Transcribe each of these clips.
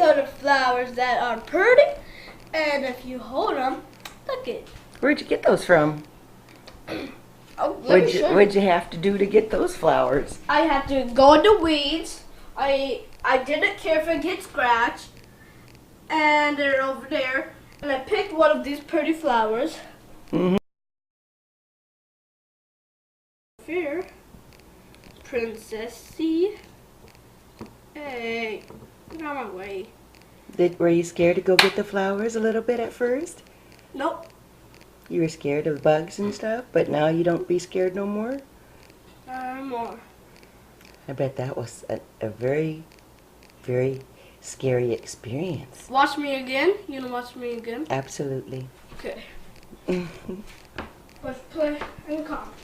sort of flowers that are pretty, and if you hold them, look it. Where'd you get those from? Oh, let me show you. What'd you have to do to get those flowers? I have to go in the weeds. I didn't care if it gets scratched, and they're over there. And I picked one of these pretty flowers. Mm-hmm. Here, Princessy. Hey, get out of my way. Were you scared to go get the flowers a little bit at first? Nope. You were scared of bugs and stuff, but now you don't be scared no more? More. I bet that was a very, very scary experience. Watch me again. You gonna watch me again? Absolutely. Okay. Let's play in comments.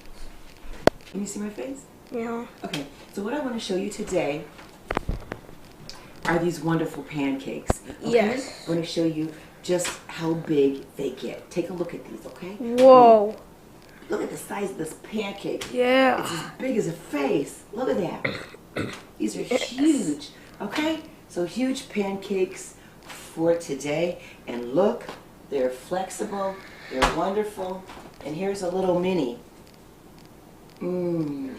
Can you see my face? Yeah. Okay, so what I want to show you today are these wonderful pancakes. Okay? Yes. I want to show you just how big they get. Take a look at these, okay? Whoa. Look at the size of this pancake. Yeah. It's as big as a face. Look at that. These are huge, okay? So huge pancakes for today. And look, they're flexible, they're wonderful. And here's a little mini. Mmm.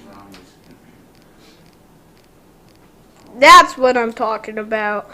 That's what I'm talking about.